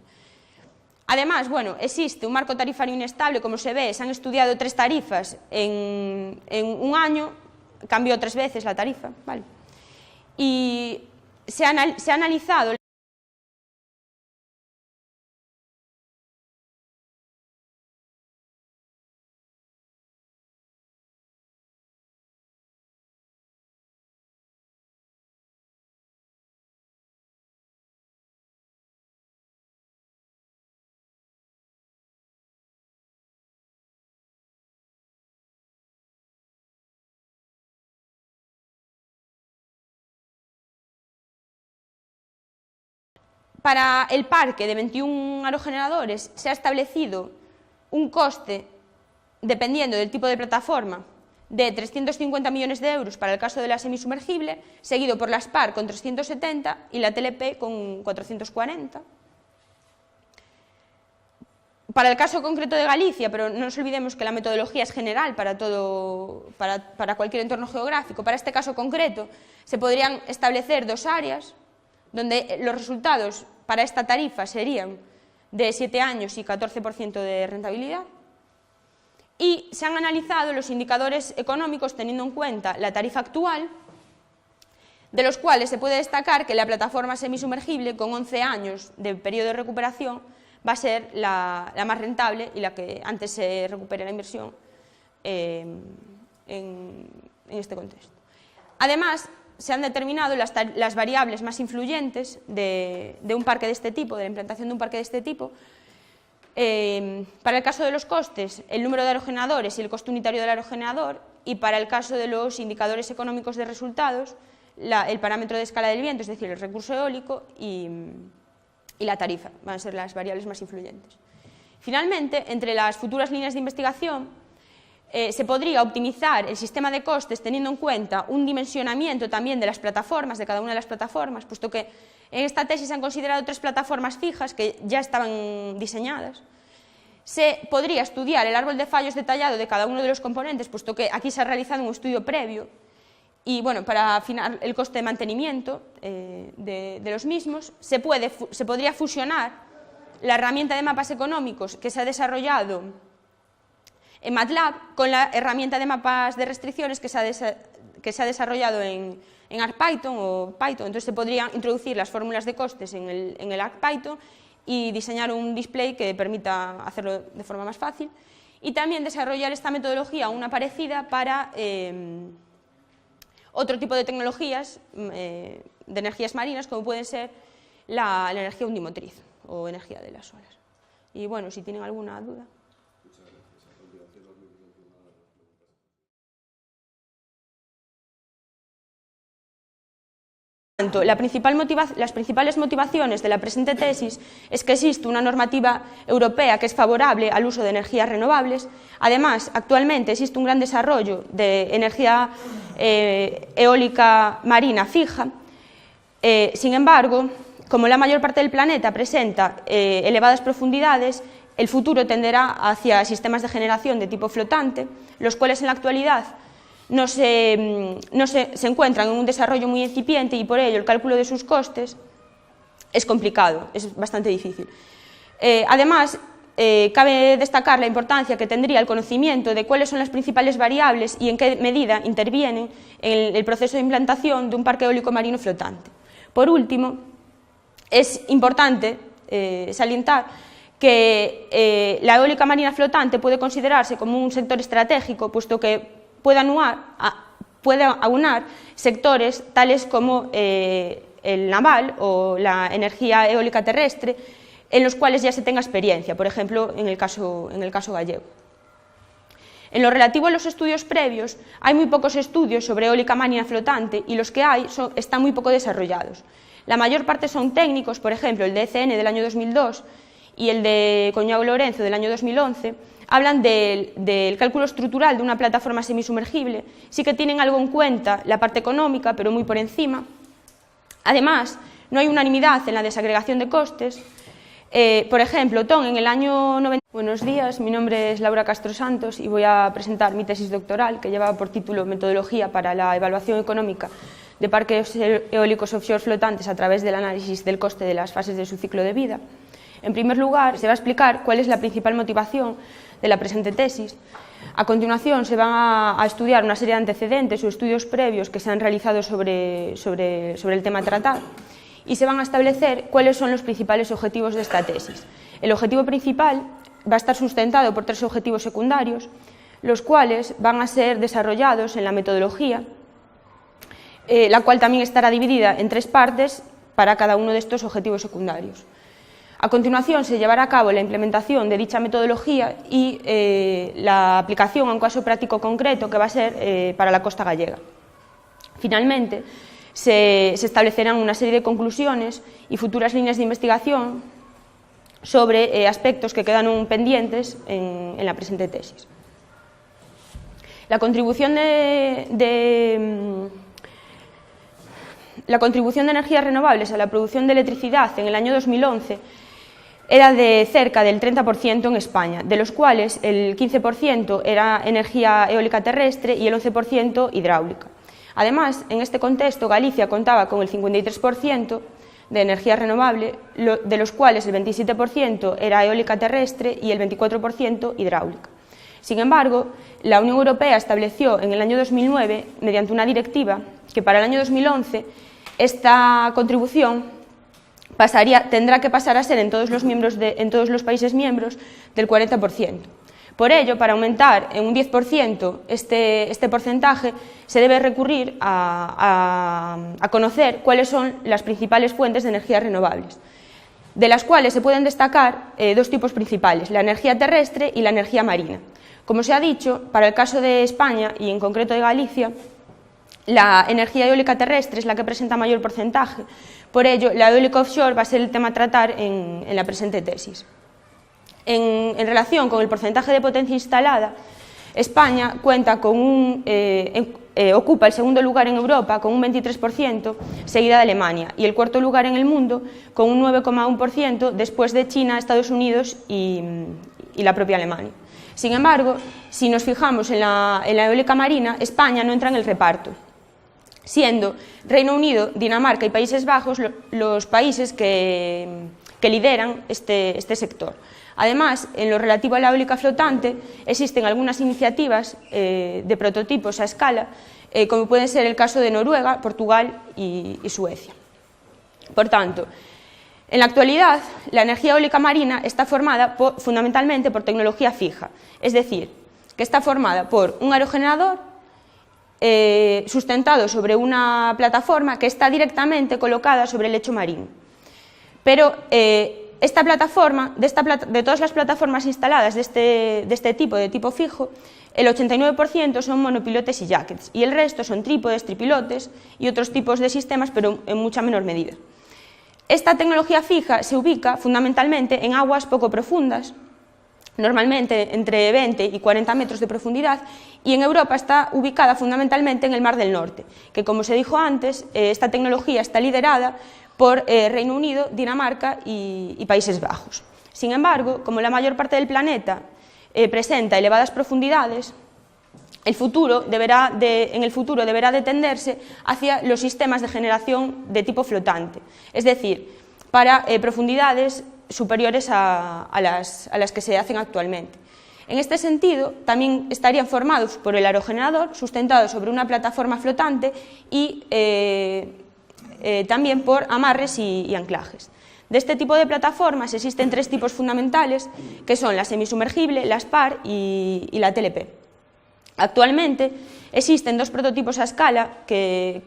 Además, existe un marco tarifario inestable, como se ve, se han estudiado 3 tarifas en un año, cambió 3 veces la tarifa, ¿vale? Y se ha analizado para el parque de 21 aerogeneradores se ha establecido un coste, dependiendo del tipo de plataforma, de 350 millones de euros para el caso de la semisumergible, seguido por la SPAR con 370 y la TLP con 440. Para el caso concreto de Galicia, pero no nos olvidemos que la metodología es general para cualquier entorno geográfico, para este caso concreto se podrían establecer dos áreas donde los resultados para esta tarifa serían de 7 años y 14% de rentabilidad. Y se han analizado los indicadores económicos teniendo en cuenta la tarifa actual, de los cuales se puede destacar que la plataforma semisumergible con 11 años de periodo de recuperación va a ser la más rentable y la que antes se recupere la inversión en este contexto. Además, se han determinado las variables más influyentes de un parque de este tipo, de la implantación de un parque de este tipo. Para el caso de los costes, el número de aerogeneradores y el coste unitario del aerogenerador, y para el caso de los indicadores económicos de resultados, el parámetro de escala del viento, es decir, el recurso eólico y la tarifa, van a ser las variables más influyentes. Finalmente, entre las futuras líneas de investigación, se podría optimizar el sistema de costes teniendo en cuenta un dimensionamiento también de las plataformas, de cada una de las plataformas, puesto que en esta tesis se han considerado 3 plataformas fijas que ya estaban diseñadas. Se podría estudiar el árbol de fallos detallado de cada uno de los componentes, puesto que aquí se ha realizado un estudio previo, y bueno, para afinar el coste de mantenimiento de los mismos, se podría fusionar la herramienta de mapas económicos que se ha desarrollado en MATLAB con la herramienta de mapas de restricciones que se ha desarrollado en ArcPython o Python. Entonces se podrían introducir las fórmulas de costes en el ArcPython y diseñar un display que permita hacerlo de forma más fácil, y también desarrollar esta metodología, una parecida, para otro tipo de tecnologías de energías marinas, como pueden ser la energía undimotriz o energía de las olas. Y bueno, si tienen alguna duda. Las principales motivaciones de la presente tesis es que existe una normativa europea que es favorable al uso de energías renovables. Además, actualmente existe un gran desarrollo de energía eólica marina fija. Sin embargo, como la mayor parte del planeta presenta elevadas profundidades, el futuro tenderá hacia sistemas de generación de tipo flotante, los cuales en la actualidad se encuentran en un desarrollo muy incipiente, y por ello el cálculo de sus costes es complicado, es bastante difícil. Además, cabe destacar la importancia que tendría el conocimiento de cuáles son las principales variables y en qué medida intervienen en el proceso de implantación de un parque eólico marino flotante. Por último, es importante salientar que la eólica marina flotante puede considerarse como un sector estratégico, puesto que puede aunar sectores tales como el naval o la energía eólica terrestre, en los cuales ya se tenga experiencia, por ejemplo, en el caso gallego. En lo relativo a los estudios previos, hay muy pocos estudios sobre eólica marina flotante, y los que hay están muy poco desarrollados. La mayor parte son técnicos, por ejemplo, el de ECN del año 2002 y el de Coñao Lorenzo del año 2011, hablan del cálculo estructural de una plataforma semisumergible. Sí que tienen algo en cuenta la parte económica, pero muy por encima. Además, no hay unanimidad en la desagregación de costes. Por ejemplo, TON en el año 90... Buenos días, mi nombre es Laura Castro Santos y voy a presentar mi tesis doctoral, que lleva por título Metodología para la evaluación económica de parques eólicos offshore flotantes a través del análisis del coste de las fases de su ciclo de vida. En primer lugar, se va a explicar cuál es la principal motivación de la presente tesis. A continuación, se van a estudiar una serie de antecedentes o estudios previos que se han realizado sobre el tema tratado, y se van a establecer cuáles son los principales objetivos de esta tesis. El objetivo principal va a estar sustentado por 3 objetivos secundarios, los cuales van a ser desarrollados en la metodología, la cual también estará dividida en 3 partes para cada uno de estos objetivos secundarios. A continuación, se llevará a cabo la implementación de dicha metodología y la aplicación a un caso práctico concreto, que va a ser para la costa gallega. Finalmente, se establecerán una serie de conclusiones y futuras líneas de investigación sobre aspectos que quedaron pendientes en la presente tesis. La contribución de energías renovables a la producción de electricidad en el año 2011 era de cerca del 30% en España, de los cuales el 15% era energía eólica terrestre y el 11% hidráulica. Además, en este contexto, Galicia contaba con el 53% de energía renovable, de los cuales el 27% era eólica terrestre y el 24% hidráulica. Sin embargo, la Unión Europea estableció en el año 2009, mediante una directiva, que para el año 2011 esta contribución tendrá que pasar a ser en todos los países miembros del 40%. Por ello, para aumentar en un 10% este porcentaje, se debe recurrir a conocer cuáles son las principales fuentes de energías renovables, de las cuales se pueden destacar dos tipos principales, la energía terrestre y la energía marina. Como se ha dicho, para el caso de España y en concreto de Galicia, la energía eólica terrestre es la que presenta mayor porcentaje, por ello la eólica offshore va a ser el tema a tratar en la presente tesis. En relación con el porcentaje de potencia instalada, España cuenta con ocupa el segundo lugar en Europa con un 23%, seguida de Alemania, y el cuarto lugar en el mundo con un 9,1% después de China, Estados Unidos y la propia Alemania. Sin embargo, si nos fijamos en la eólica marina, España no entra en el reparto, siendo Reino Unido, Dinamarca y Países Bajos los países que lideran este sector. Además, en lo relativo a la eólica flotante, existen algunas iniciativas de prototipos a escala, como puede ser el caso de Noruega, Portugal y Suecia. Por tanto, en la actualidad, la energía eólica marina está formada fundamentalmente por tecnología fija, es decir, que está formada por un aerogenerador sustentado sobre una plataforma que está directamente colocada sobre el lecho marino. Pero esta plataforma, de todas las plataformas instaladas de este tipo, de tipo fijo, el 89% son monopilotes y jackets, y el resto son trípodes, tripilotes y otros tipos de sistemas, pero en mucha menor medida. Esta tecnología fija se ubica fundamentalmente en aguas poco profundas, normalmente entre 20 y 40 metros de profundidad, y en Europa está ubicada fundamentalmente en el Mar del Norte, que, como se dijo antes, esta tecnología está liderada por Reino Unido, Dinamarca y Países Bajos. Sin embargo, como la mayor parte del planeta presenta elevadas profundidades, en el futuro deberá de tenderse hacia los sistemas de generación de tipo flotante, es decir, para profundidades superiores a las que se hacen actualmente. En este sentido, también estarían formados por el aerogenerador, sustentado sobre una plataforma flotante y también por amarres y anclajes. De este tipo de plataformas existen tres tipos fundamentales, que son la semisumergible, la SPAR y la TLP. Actualmente existen dos prototipos a escala que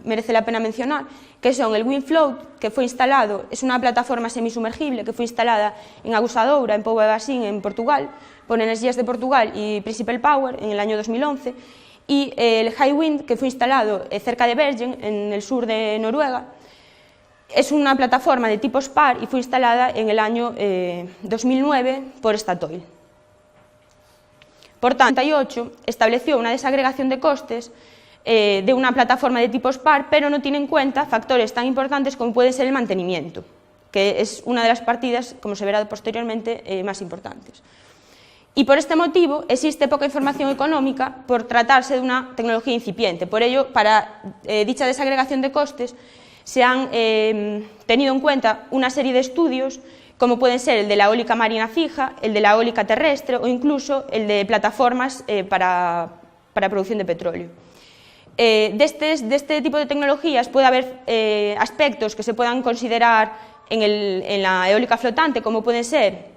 merece la pena mencionar, que son el WindFloat, que fue instalado, es una plataforma semisumergible que fue instalada en Agusadoura, en Póvoa de Varzim, en Portugal, por Energías de Portugal y Principal Power en el año 2011, y el Hywind, que fue instalado cerca de Bergen, en el sur de Noruega. Es una plataforma de tipo SPAR y fue instalada en el año 2009 por Statoil. Por tanto, en 1998 estableció una desagregación de costes de una plataforma de tipo SPAR, pero no tiene en cuenta factores tan importantes como puede ser el mantenimiento, que es una de las partidas, como se verá posteriormente, más importantes. Y por este motivo existe poca información económica por tratarse de una tecnología incipiente. Por ello, para dicha desagregación de costes se han tenido en cuenta una serie de estudios, como pueden ser el de la eólica marina fija, el de la eólica terrestre o incluso el de plataformas para producción de petróleo. De este tipo de tecnologías puede haber aspectos que se puedan considerar en la eólica flotante, como pueden ser,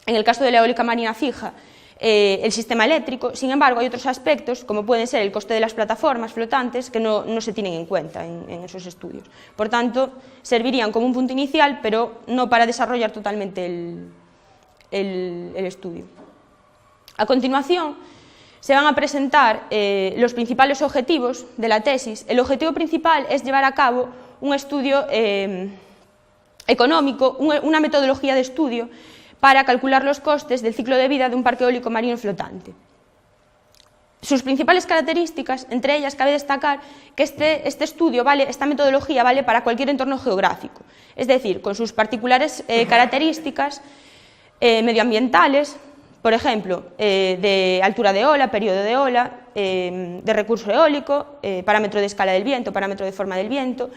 en el caso de la eólica marina fija, el sistema eléctrico. Sin embargo, hay otros aspectos, como pueden ser el coste de las plataformas flotantes, que no se tienen en cuenta en esos estudios. Por tanto, servirían como un punto inicial, pero no para desarrollar totalmente el estudio. A continuación, se van a presentar los principales objetivos de la tesis. El objetivo principal es llevar a cabo un estudio económico, una metodología de estudio para calcular los costes del ciclo de vida de un parque eólico marino flotante. Sus principales características, entre ellas cabe destacar que este estudio, esta metodología vale para cualquier entorno geográfico, es decir, con sus particulares características medioambientales, por ejemplo, de altura de ola, periodo de ola, de recurso eólico, parámetro de escala del viento, parámetro de forma del viento,